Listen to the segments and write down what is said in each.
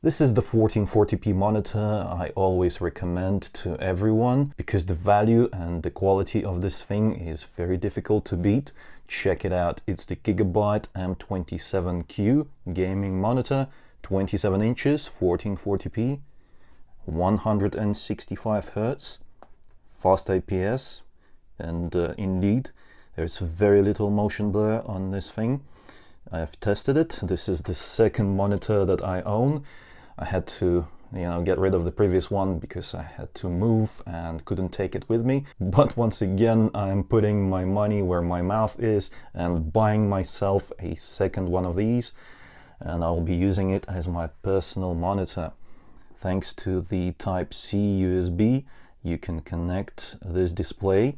This is the 1440p monitor I always recommend to everyone because the value and the quality of this thing is very difficult to beat. Check it out. It's the GIGABYTE M27Q gaming monitor, 27 inches, 1440p, 165 Hz, fast IPS, and indeed there's very little motion blur on this thing. I have tested it. This is the second monitor that I own. I had to, get rid of the previous one because I had to move and couldn't take it with me. But once again, I'm putting my money where my mouth is and buying myself a second one of these, and I'll be using it as my personal monitor. Thanks to the Type-C USB, you can connect this display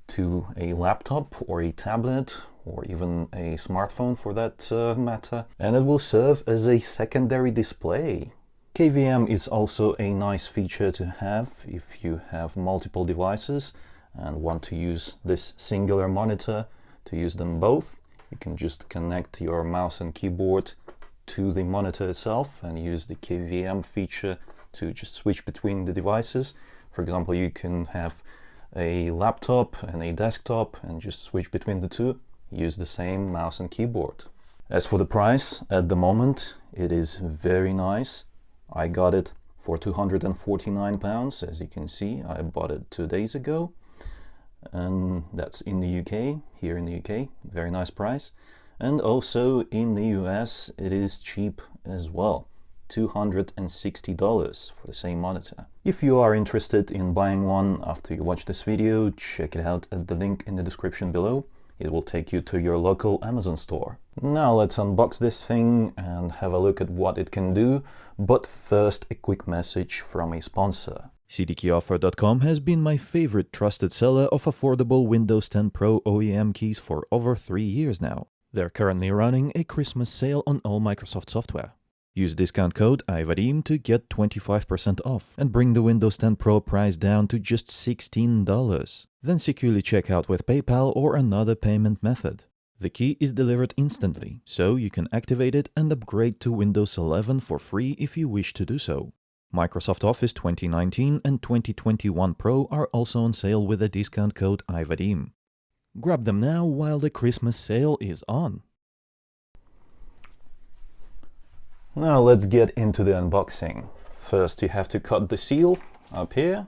to a laptop or a tablet or even a smartphone for that matter, and it will serve as a secondary display. KVM is also a nice feature to have if you have multiple devices and want to use this singular monitor to use them both. You can just connect your mouse and keyboard to the monitor itself and use the KVM feature to just switch between the devices. For example, you can have a laptop and a desktop and just switch between the two. Use the same mouse and keyboard. As for the price, at the moment it is very nice. I got it for £249, as you can see. I bought it 2 days ago, and that's in the UK, here in the UK, very nice price. And also in the US it is cheap as well, $260 for the same monitor. If you are interested in buying one after you watch this video, check it out at the link in the description below. It will take you to your local Amazon store. Now let's unbox this thing and have a look at what it can do, but first a quick message from a sponsor. CDKeyoffer.com has been my favorite trusted seller of affordable Windows 10 Pro OEM keys for over 3 years now. They're currently running a Christmas sale on all Microsoft software. Use discount code IVADIM to get 25% off and bring the Windows 10 Pro price down to just $16. Then securely check out with PayPal or another payment method. The key is delivered instantly, so you can activate it and upgrade to Windows 11 for free if you wish to do so. Microsoft Office 2019 and 2021 Pro are also on sale with the discount code IVADIM. Grab them now while the Christmas sale is on. Now let's get into the unboxing. First you have to cut the seal up here,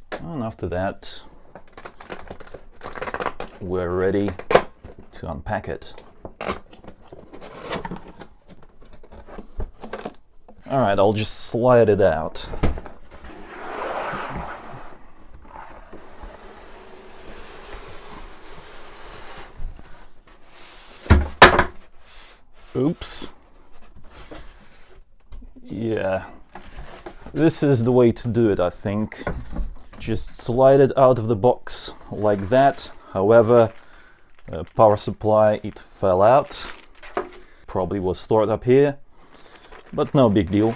and after that we're ready to unpack it. Alright, I'll just slide it out. Oops. Yeah, this is the way to do it, I think. Just slide it out of the box like that. However, power supply, it fell out. Probably was stored up here, but no big deal.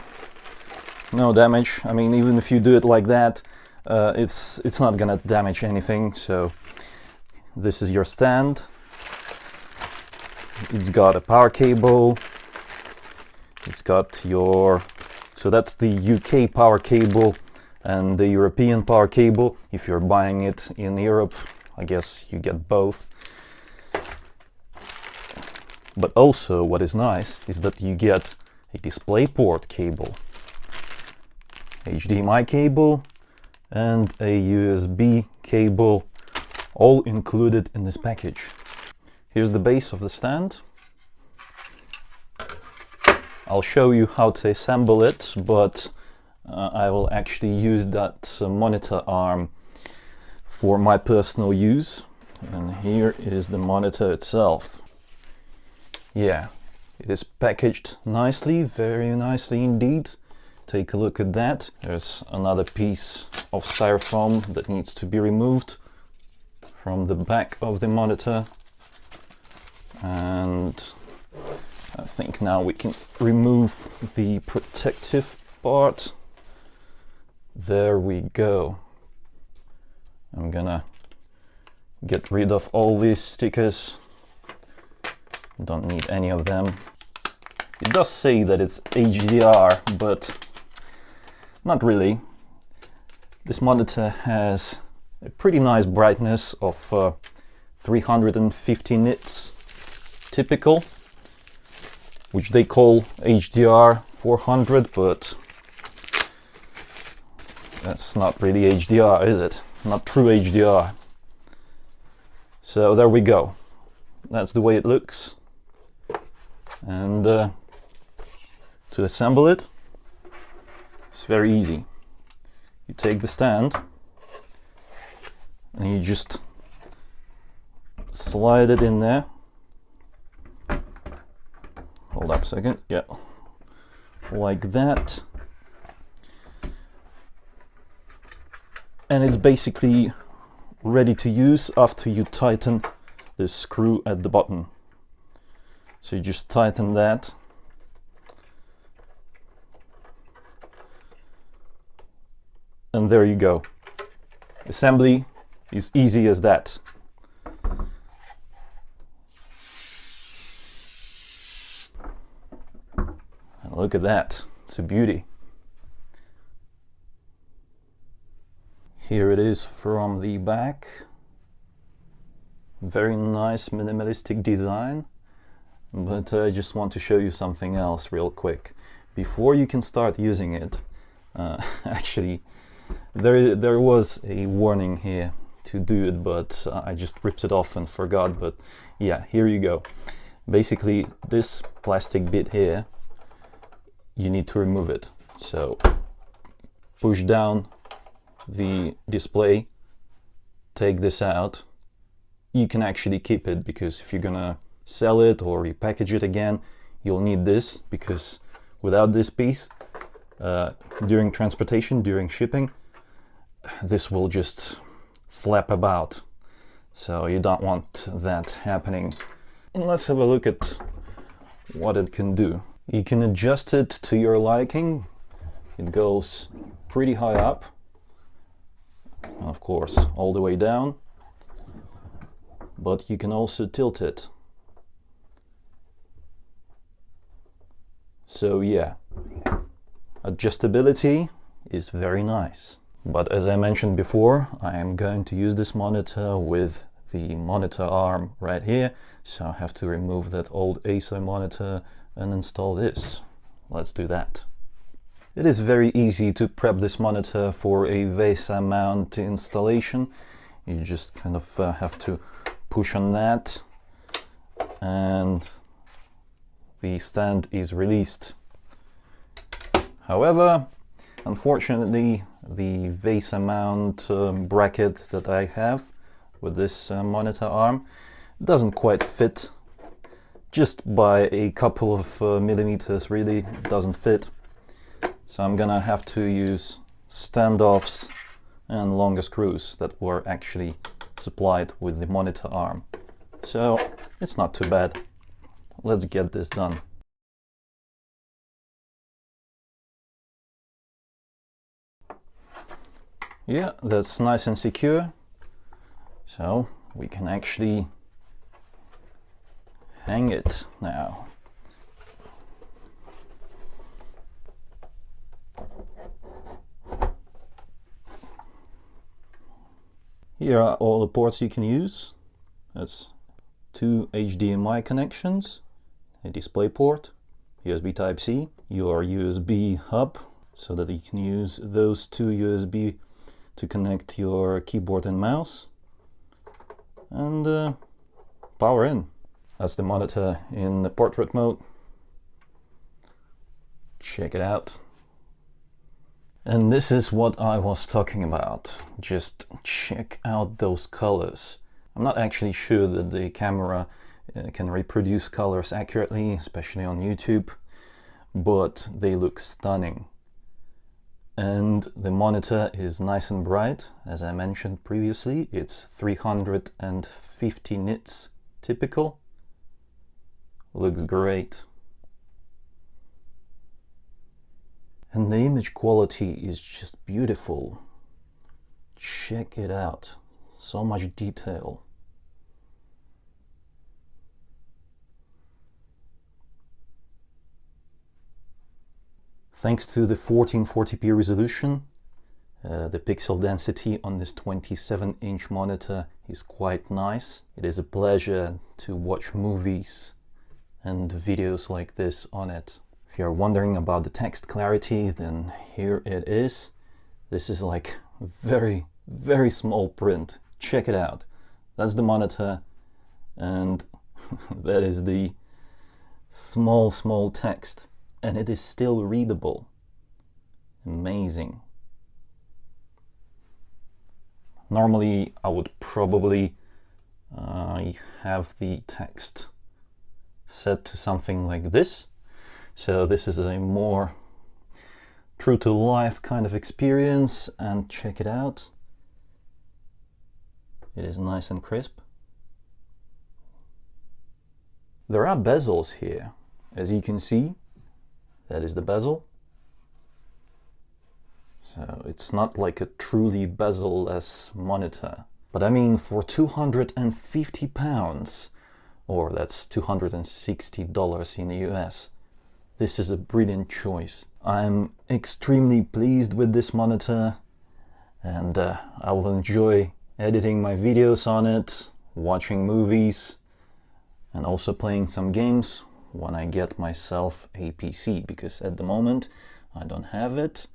No damage. I mean, even if you do it like that, it's not gonna damage anything. So this is your stand. It's got a power cable. It's got your, so that's the UK power cable and the European power cable. If you're buying it in Europe, I guess you get both. But also what is nice is that you get a DisplayPort cable, HDMI cable, and a USB cable, all included in this package. Here's the base of the stand. I'll show you how to assemble it, but I will actually use that monitor arm for my personal use. And here is the monitor itself. Yeah, it is packaged nicely, very nicely indeed. Take a look at that. There's another piece of styrofoam that needs to be removed from the back of the monitor. And I think now we can remove the protective part. There we go. I'm gonna get rid of all these stickers. Don't need any of them. It does say that it's HDR, but not really. This monitor has a pretty nice brightness of 350 nits typical, which they call HDR 400, but that's not really HDR, is it? Not true HDR. So there we go. That's the way it looks. And to assemble it, it's very easy. You take the stand and you just slide it in there. Hold up a second. Yeah, like that. And it's basically ready to use after you tighten the screw at the bottom. So you just tighten that. And there you go. Assembly is easy as that. And look at that, it's a beauty. Here it is from the back. Very nice minimalistic design. But I just want to show you something else real quick. Before you can start using it, actually, there was a warning here to do it, but I just ripped it off and forgot. But yeah, here you go. Basically, this plastic bit here, you need to remove it. So push down the display, take this out. You can actually keep it, because if you're gonna sell it or repackage it again, you'll need this, because without this piece, during transportation, during shipping, this will just flap about. So you don't want that happening. And let's have a look at what it can do. You can adjust it to your liking. It goes pretty high up, of course, all the way down, but you can also tilt it. So yeah, adjustability is very nice. But as I mentioned before, I am going to use this monitor with the monitor arm right here, so I have to remove that old ASO monitor and install this. Let's do that. It is very easy to prep this monitor for a VESA mount installation. You just kind of have to push on that and the stand is released. However, unfortunately, the VESA mount bracket that I have with this monitor arm doesn't quite fit. Just by a couple of millimeters, really doesn't fit. So I'm gonna have to use standoffs and longer screws that were actually supplied with the monitor arm. So it's not too bad. Let's get this done. Yeah, that's nice and secure. So we can actually hang it now. Here are all the ports you can use. That's 2 HDMI connections, a display port, USB Type-C, your USB hub, so that you can use those 2 USB to connect your keyboard and mouse, and power in. That's the monitor in the portrait mode. Check it out. And this is what I was talking about. Just check out those colors. I'm not actually sure that the camera can reproduce colors accurately, especially on YouTube, but they look stunning. And the monitor is nice and bright. As I mentioned previously, it's 350 nits typical. Looks great. And the image quality is just beautiful. Check it out. So much detail. Thanks to the 1440p resolution, the pixel density on this 27-inch monitor is quite nice. It is a pleasure to watch movies and videos like this on it. If you're wondering about the text clarity, then here it is. This is like very, very small print. Check it out. That's the monitor, and that is the small text, and it is still readable. Amazing. Normally I would probably have the text set to something like this, so this is a more true to life kind of experience, and check it out. It is nice and crisp. There are bezels here, as you can see. That is the bezel. So it's not like a truly bezel-less monitor. But I mean, for £250, or that's $260 in the US, this is a brilliant choice. I'm extremely pleased with this monitor, and I will enjoy editing my videos on it, watching movies, and also playing some games when I get myself a PC, because at the moment I don't have it,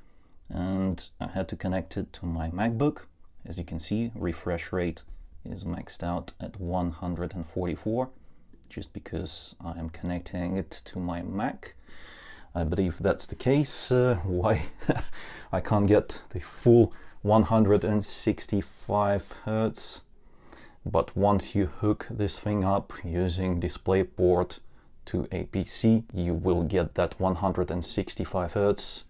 and I had to connect it to my MacBook. As you can see, refresh rate is maxed out at 144, just because I am connecting it to my Mac. I believe that's the case. Why I can't get the full 165 Hertz. But once you hook this thing up using DisplayPort to a PC, you will get that 165 Hertz.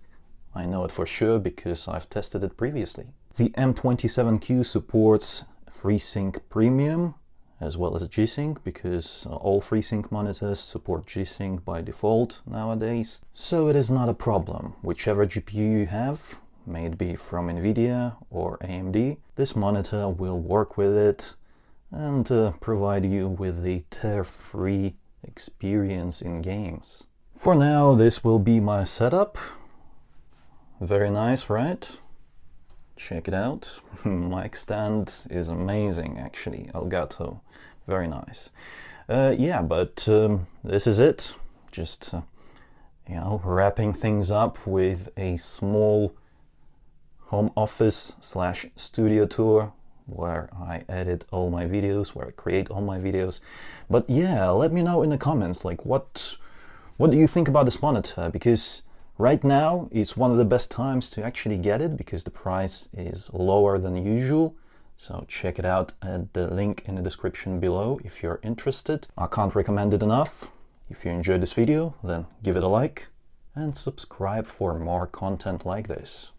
I know it for sure because I've tested it previously. The M27Q supports FreeSync Premium as well as G-Sync, because all FreeSync monitors support G-Sync by default nowadays. So it is not a problem. Whichever GPU you have, may it be from NVIDIA or AMD, this monitor will work with it and provide you with a tear-free experience in games. For now, this will be my setup. Very nice, right? Check it out. Mic stand is amazing, actually. Elgato, very nice. Yeah, but this is it. Just you know, wrapping things up with a small home office slash studio tour where I edit all my videos, where I create all my videos. But yeah, let me know in the comments, like what do you think about this monitor? Because right now it's one of the best times to actually get it, because the price is lower than usual. So check it out at the link in the description below if you're interested. I can't recommend it enough. If you enjoyed this video, then give it a like and subscribe for more content like this.